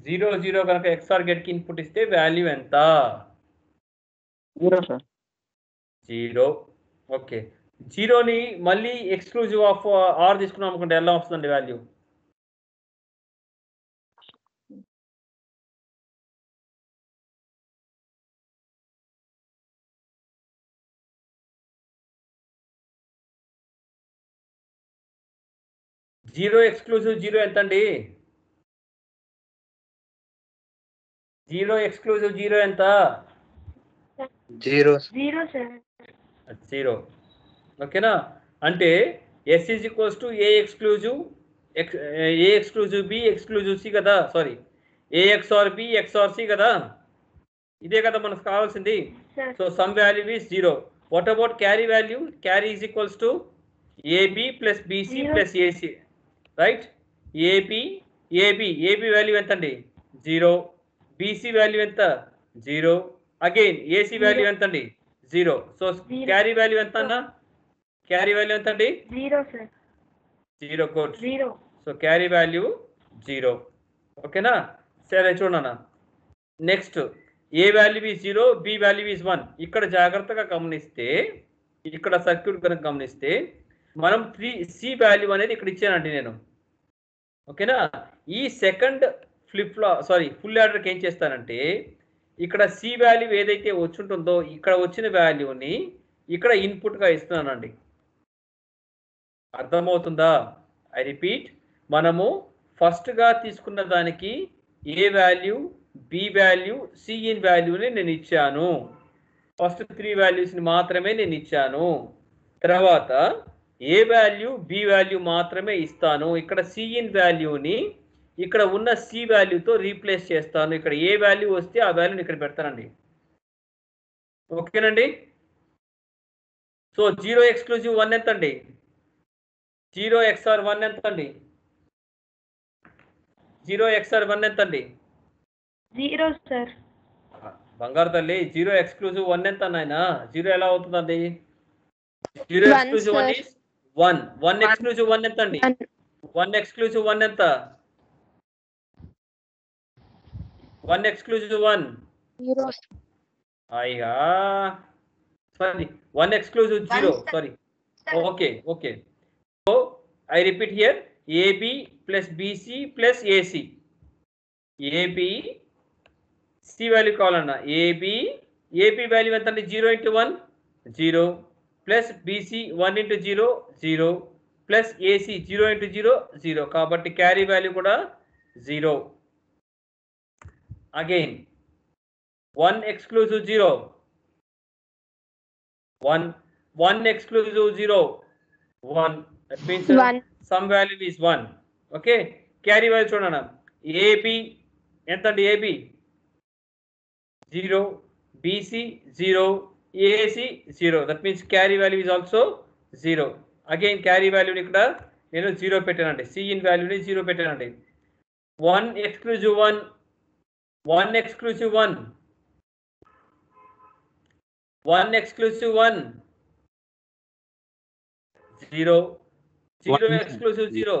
0 కనుక XOR గేట్కి ఇన్పుట్ ఇస్తే వాల్యూ ఎంత 0 సార్ 0 ఓకే 0ని మళ్ళీ ఎక్స్క్లూజివ్ ఆఫ్ ఆర్ తీసుకున్నాం అనుకుంటే ఎలా వస్తుందండి వాల్యూ జీరో ఎక్స్క్లూజివ్ 0 ఎంత అండి 0 ఎక్స్క్లూజివ్ 0 ఎంత 0 sir. 0 ఓకేనా అంటే S is equals to A exclusive B exclusive C కదా sorry A XOR B XOR C కదా ఇదే కదా మనకు కావాల్సింది so some value is 0 what about carry value carry is equals to AB plus BC plus AC right AB value ఎంత అండి 0 BC value ఎంత 0 again AC value ఎంత అండి 0 సో క్యారీ వాల్యూ ఎంత అన్న క్యారీ వాల్యూ ఎంత అండి 0 sir. 0 good 0. So carry value 0 ఓకేనా సరే చూడన్నా next A value is 0 B value is 1 ఇక్కడ జాగ్రత్తగా గమనిస్తే ఇక్కడ సర్క్యూట్ కనుక గమనిస్తే మనం 3C వాల్యూ అనేది ఇక్కడ ఇచ్చానండి నేను ఓకేనా ఈ సెకండ్ ఫుల్ ఆర్డర్కి ఏం చేస్తానంటే ఇక్కడ C వాల్యూ ఏదైతే వచ్చుంటుందో ఇక్కడ వచ్చిన వాల్యూని ఇక్కడ ఇన్పుట్గా ఇస్తున్నానండి అర్థమవుతుందా ఐ రిపీట్ మనము ఫస్ట్గా తీసుకున్న దానికి A value B value C in వాల్యూని నేను ఇచ్చాను ఫస్ట్ 3 వాల్యూస్ని మాత్రమే నేను ఇచ్చాను తర్వాత ఏ వాల్యూ బి వాల్యూ మాత్రమే ఇస్తాను ఇక్కడ సి ఇన్ వాల్యూని ఇక్కడ ఉన్న సి వాల్యూతో రీప్లేస్ చేస్తాను ఇక్కడ ఏ వాల్యూ వస్తే ఆ వాల్యూని ఇక్కడ పెడతానండి ఓకేనండి సో 0 ఎక్స్క్లూజివ్ 1 ఎంత అండి 0 XOR 1 ఎంత అండి 0 XOR 1 ఎంత అండి 0 sir. బంగారు తల్లి 0 ఎక్స్క్లూజివ్ 1 ఎంత నాయనా 0 ఎలా అవుతుందండి 0 ఎక్స్క్లూజివ్ 1 is 1 ఎక్స్క్లూజివ్ 1 ఎంత అండి 1 ఎక్స్క్లూజివ్ 1 ఎంత 1 exclusive 1. Zeros. Aiya. Sorry, 1 exclusive 0. Sorry. Okay. So I repeat here, AB plus BC plus AC. AB C value కావాలన్నా AB value ఎంత అండి? 0 into 1 0 plus BC 1 into 0 0 plus AC 0 into 0 0. కాబట్టి carry value కూడా 0. Again 1 exclusive 0 1 exclusive 0 1. That means 1. some value is 1. Okay, carry value చూడండి. AB ఎంత అండి? AB 0, BC 0, AC 0. That means carry value is also 0. Again carry value ఇక్కడ నేను 0 పెట్టానండి. C in value ని 0 పెట్టానండి. 1 exclusive 1 1 exclusive 1 1 exclusive 1 0 0 exclusive 0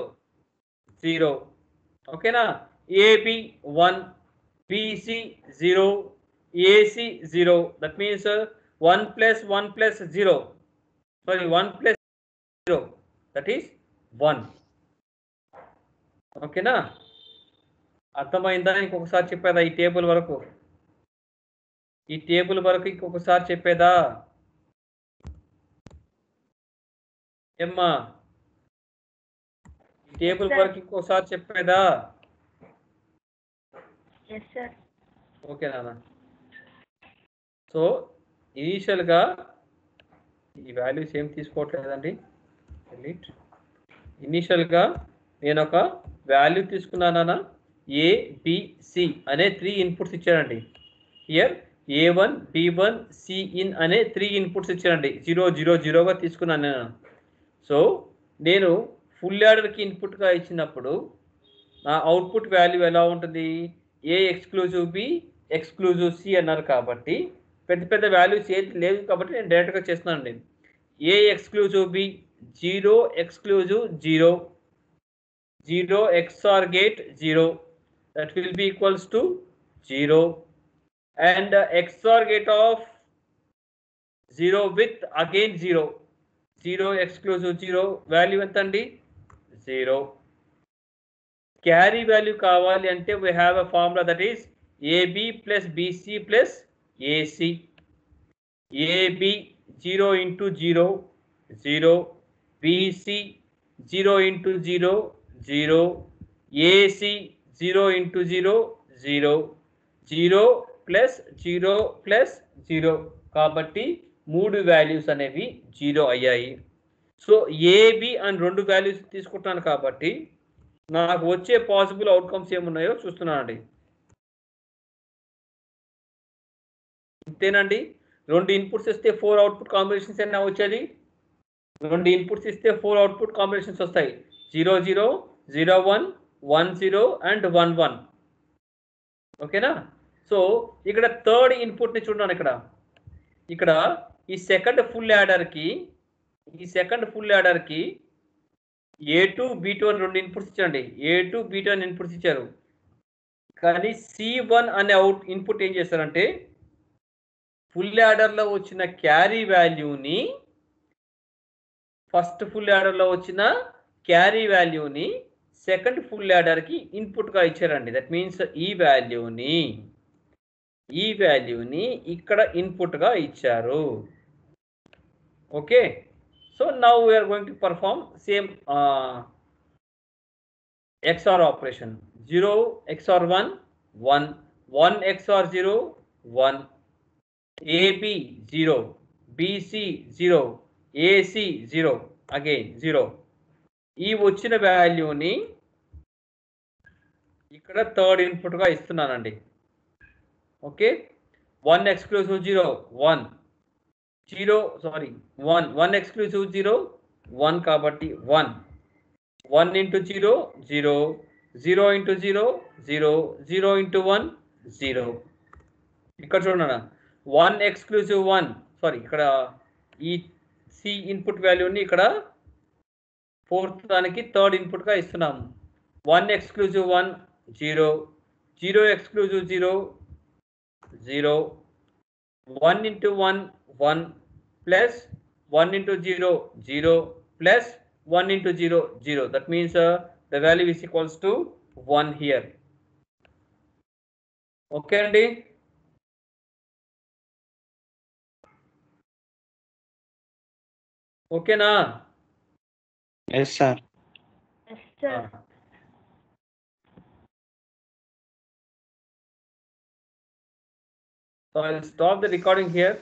0. Okay na? AB 1 BC 0 AC 0. That means 1 plus 1 plus 0. Sorry, 1 plus 0. That is 1. Okay na? అర్థమైందా? ఇంకొకసారి చెప్పేదా ఈ table వరకు? ఈ టేబుల్ వరకు ఇంకొకసారి చెప్పేదా? ఏమ్మా ఈ టేబుల్ వరకు ఇంకోసారి చెప్పేదా? ఓకే నాన్న. సో ఇనీషియల్గా ఈ వాల్యూస్ ఏం తీసుకోవట్లేదండి. ఇనీషియల్గా నేను ఒక వాల్యూ తీసుకున్నానా, ABC అనే 3 ఇన్పుట్స్ ఇచ్చానండి. హియర్ A1 B1 Cin అనే 3 ఇన్పుట్స్ ఇచ్చానండి. 0 0 0గా తీసుకున్నాను నేను. సో నేను ఫుల్ యాడర్కి ఇన్పుట్గా ఇచ్చినప్పుడు నా అవుట్పుట్ వాల్యూ ఎలా ఉంటుంది? A exclusive B exclusive C అన్నారు కాబట్టి పెద్ద వాల్యూస్ ఏది లేదు కాబట్టి నేను డైరెక్ట్గా చేస్తున్నానండి. A exclusive B 0 exclusive 0 0 XOR gate 0, that will be equals to 0, and XOR gate of 0 with again 0 0 exclusive 0 value ఎంత అండి? 0. క్యారీ వాల్యూ కావాలి అంటే we have a formula, that is AB plus BC plus AC. AB 0 into 0 0, BC 0 into 0 0, AC 0 into 0 0, 0 plus 0 plus 0. కాబట్టి 3 values అనేవి 0 అయ్యాయి. So AB అని 2 values తీసుకుంటాను కాబట్టి నాకు వచ్చే పాసిబుల్ అవుట్కమ్స్ ఏమున్నాయో చూస్తున్నానండి. ఇంతేనండి. 2 ఇన్పుట్స్ ఇస్తే 4 అవుట్పుట్ కాంబినేషన్స్ అయినా వచ్చేది. 2 ఇన్పుట్స్ ఇస్తే 4 అవుట్పుట్ కాంబినేషన్స్ వస్తాయి. 0 0 0 1 1 0 అండ్ 1 1. ఓకేనా? సో ఇక్కడ థర్డ్ ఇన్పుట్ని చూడండి. ఇక్కడ ఈ సెకండ్ ఫుల్ యాడర్కి A2 B2 అని 2 ఇన్పుట్స్ ఇచ్చారండి. A2 B2 అని ఇన్పుట్స్ ఇచ్చారు. కానీ C1 అనే ఇన్పుట్ ఏం చేస్తారంటే ఫుల్ యాడర్లో వచ్చిన క్యారీ వాల్యూని, ఫస్ట్ ఫుల్ యాడర్లో వచ్చిన క్యారీ వాల్యూని సెకండ్ ఫుల్ యాడర్కి ఇన్పుట్గా ఇచ్చారండి. దట్ మీన్స్ ఈ వాల్యూని ఇక్కడ ఇన్పుట్గా ఇచ్చారు. Okay. So now we are going to perform same XOR operation. 0 XOR 1 1, 1 XOR 0 1, AB 0, BC 0, AC 0, again 0. ఈ వచ్చిన వాల్యూని ఇక్కడ థర్డ్ ఇన్పుట్గా ఇస్తున్నానండి. ఓకే. 1 ఎక్స్క్లూసివ్ 0 1 1 ఎక్స్క్లూసివ్ 0 1 కాబట్టి 1 1 into 0 0, 0 into 0 0, 0 into 1 0. ఇక్కడ చూడండి 1 ఎక్స్క్లూసివ్ 1, సారీ ఇక్కడ ఈ C ఇన్పుట్ వాల్యూని ఇక్కడ ఫోర్త్ దానికి థర్డ్ ఇన్పుట్గా ఇస్తున్నాము. 1 exclusive 1 0, 0 exclusive 0, 0, 1 into 1, 1, plus 1 into 0, 0, plus 1 into 0, 0. That means the value is equals to 1 here. Okay, Andy? Okay, na? Yes, sir. Yes, sir. So I'll stop the recording here.